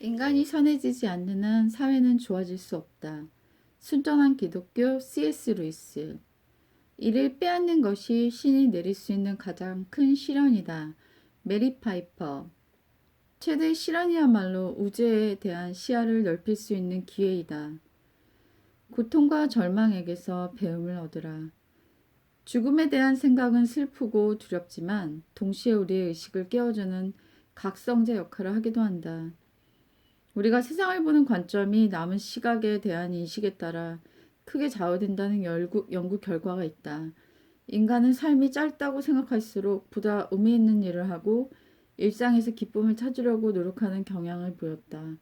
인간이 선해지지 않는 한 사회는 좋아질 수 없다. 순전한 기독교 C.S. 루이스. 이를 빼앗는 것이 신이 내릴 수 있는 가장 큰 시련이다. 메리 파이퍼. 최대 시련이야말로 우주에 대한 시야를 넓힐 수 있는 기회이다. 고통과 절망에게서 배움을 얻으라. 죽음에 대한 생각은 슬프고 두렵지만 동시에 우리의 의식을 깨워주는 각성제 역할을 하기도 한다. 우리가 세상을 보는 관점이 남은 시각에 대한 인식에 따라 크게 좌우된다는 연구 결과가 있다. 인간은 삶이 짧다고 생각할수록 보다 의미 있는 일을 하고 일상에서 기쁨을 찾으려고 노력하는 경향을 보였다.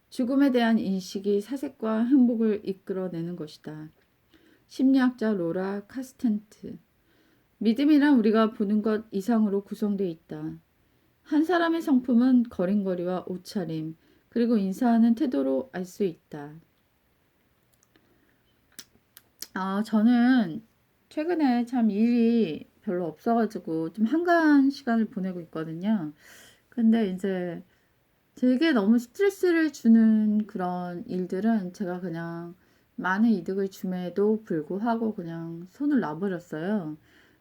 죽음에 대한 인식이 사색과 행복을 이끌어내는 것이다. 심리학자 로라 카스텐트. 믿음이란 우리가 보는 것 이상으로 구성되어 있다. 한 사람의 성품은 걸음걸이와 옷차림, 그리고 인사하는 태도로 알 수 있다. 저는 최근에 참 일이 별로 없어가지고 좀 한가한 시간을 보내고 있거든요. 근데 이제 되게 너무 스트레스를 주는 그런 일들은 제가 그냥 많은 이득을 줌에도 불구하고 그냥 손을 놔버렸어요.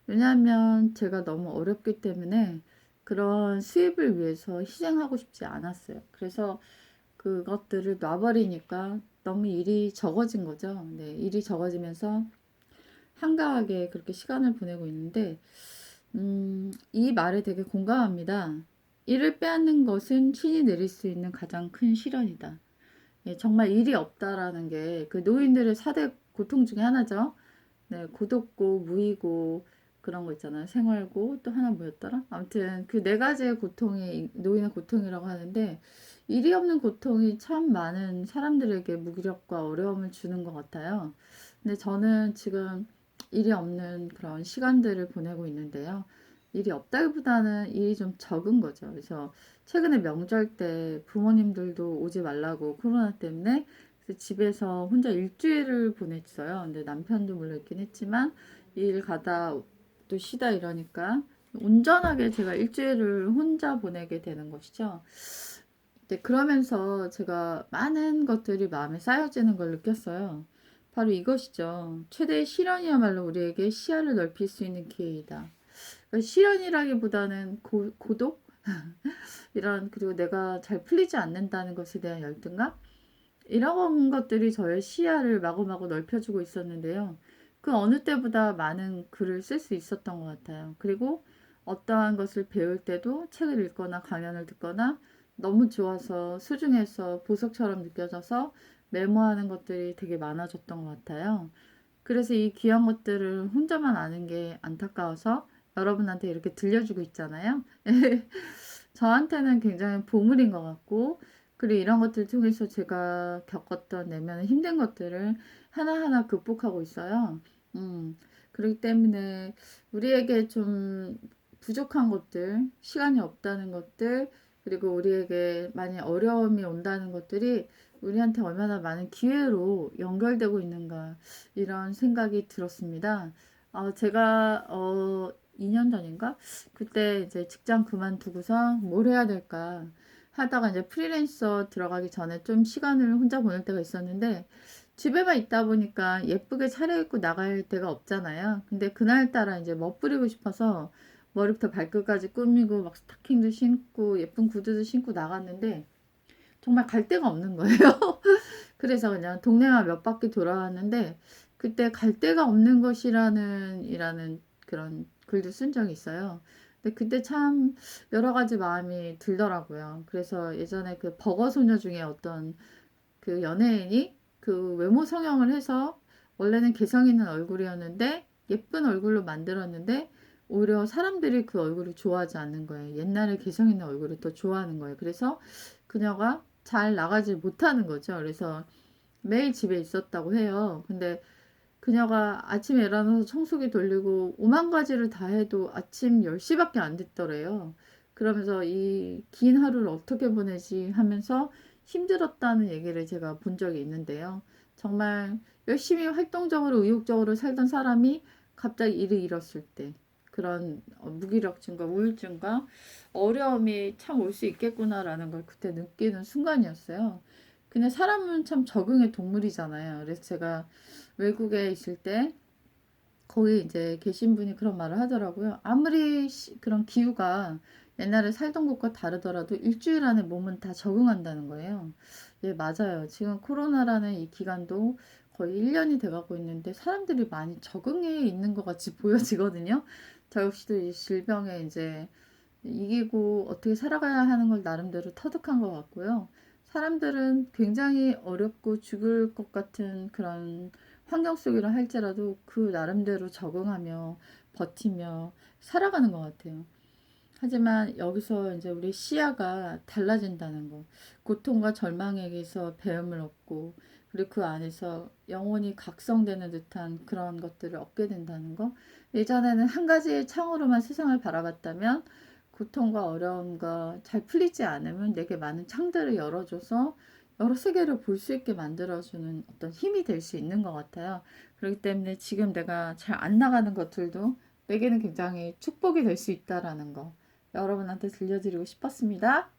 왜냐하면 제가 너무 어렵기 때문에 그런 수입을 위해서 희생하고 싶지 않았어요. 그래서 그것들을 놔버리니까 너무 일이 적어진 거죠. 네, 일이 적어지면서 한가하게 그렇게 시간을 보내고 있는데, 이 말에 되게 공감합니다. 일을 빼앗는 것은 신이 내릴 수 있는 가장 큰 시련이다. 예, 정말 일이 없다라는 게 그 노인들의 4대 고통 중에 하나죠. 네, 고독고 무이고 그런 거 있잖아요. 생활고 또 하나 뭐였더라? 아무튼 그 네 가지의 고통이 노인의 고통이라고 하는데 일이 없는 고통이 참 많은 사람들에게 무기력과 어려움을 주는 것 같아요. 근데 저는 지금 일이 없는 그런 시간들을 보내고 있는데요. 일이 없다기보다는 일이 좀 적은 거죠. 그래서 최근에 명절 때 부모님들도 오지 말라고 코로나 때문에 그래서 집에서 혼자 일주일을 보냈어요. 근데 남편도 물론 있긴 했지만 일 가다 또 쉬다 이러니까 온전하게 제가 일주일을 혼자 보내게 되는 것이죠. 네, 그러면서 제가 많은 것들이 마음에 쌓여지는 걸 느꼈어요. 바로 이것이죠. 최대의 시련이야말로 우리에게 시야를 넓힐 수 있는 기회이다. 그러니까 시련이라기보다는 고독? 이런, 그리고 내가 잘 풀리지 않는다는 것에 대한 열등감? 이런 것들이 저의 시야를 마구마구 넓혀주고 있었는데요. 그 어느 때보다 많은 글을 쓸 수 있었던 것 같아요. 그리고 어떠한 것을 배울 때도 책을 읽거나 강연을 듣거나 너무 좋아서 소중해서 보석처럼 느껴져서 메모하는 것들이 되게 많아졌던 것 같아요. 그래서 이 귀한 것들을 혼자만 아는 게 안타까워서 여러분한테 이렇게 들려주고 있잖아요. 저한테는 굉장히 보물인 것 같고, 그리고 이런 것들을 통해서 제가 겪었던 내면의 힘든 것들을 하나하나 극복하고 있어요. 음, 그렇기 때문에 우리에게 좀 부족한 것들, 시간이 없다는 것들, 그리고 우리에게 많이 어려움이 온다는 것들이 우리한테 얼마나 많은 기회로 연결되고 있는가, 이런 생각이 들었습니다. 제가 2년 전인가? 그때 이제 직장 그만두고서 뭘 해야 될까 하다가 이제 프리랜서 들어가기 전에 좀 시간을 혼자 보낼 때가 있었는데 집에만 있다 보니까 예쁘게 차려입고 나갈 데가 없잖아요. 근데 그날따라 이제 멋부리고 싶어서 머리부터 발끝까지 꾸미고 막 스타킹도 신고 예쁜 구두도 신고 나갔는데 정말 갈 데가 없는 거예요. 그래서 그냥 동네만 몇 바퀴 돌아왔는데 그때 갈 데가 없는 것이라는 그런 글도 쓴 적이 있어요. 근데 그때 참 여러 가지 마음이 들더라고요. 그래서 예전에 그 버거 소녀 중에 어떤 그 연예인이 그 외모 성형을 해서 원래는 개성 있는 얼굴이었는데 예쁜 얼굴로 만들었는데 오히려 사람들이 그 얼굴을 좋아하지 않는 거예요. 옛날에 개성 있는 얼굴을 더 좋아하는 거예요. 그래서 그녀가 잘 나가지 못하는 거죠. 그래서 매일 집에 있었다고 해요. 근데 그녀가 아침에 일어나서 청소기 돌리고 오만 가지를 다 해도 아침 10시밖에 안 됐더래요. 그러면서 이 긴 하루를 어떻게 보내지 하면서 힘들었다는 얘기를 제가 본 적이 있는데요. 정말 열심히 활동적으로 의욕적으로 살던 사람이 갑자기 일을 잃었을 때 그런 무기력증과 우울증과 어려움이 참 올 수 있겠구나라는 걸 그때 느끼는 순간이었어요. 근데 사람은 참 적응의 동물이잖아요. 그래서 제가 외국에 있을 때 거기 이제 계신 분이 그런 말을 하더라고요. 아무리 그런 기후가 옛날에 살던 곳과 다르더라도 일주일 안에 몸은 다 적응한다는 거예요. 예, 맞아요. 지금 코로나라는 이 기간도 거의 1년이 돼가고 있는데 사람들이 많이 적응해 있는 것 같이 보여지거든요. 저 역시도 이 질병에 이제 이기고 어떻게 살아가야 하는 걸 나름대로 터득한 것 같고요. 사람들은 굉장히 어렵고 죽을 것 같은 그런 환경 속이라 할지라도 그 나름대로 적응하며 버티며 살아가는 것 같아요. 하지만 여기서 이제 우리 시야가 달라진다는 거. 고통과 절망에게서 배움을 얻고, 그리고 그 안에서 영혼이 각성되는 듯한 그런 것들을 얻게 된다는 거. 예전에는 한 가지의 창으로만 세상을 바라봤다면, 고통과 어려움과 잘 풀리지 않으면 내게 많은 창들을 열어줘서 여러 세계를 볼 수 있게 만들어주는 어떤 힘이 될 수 있는 것 같아요. 그렇기 때문에 지금 내가 잘 안 나가는 것들도 내게는 굉장히 축복이 될 수 있다라는 거. 여러분한테 들려드리고 싶었습니다.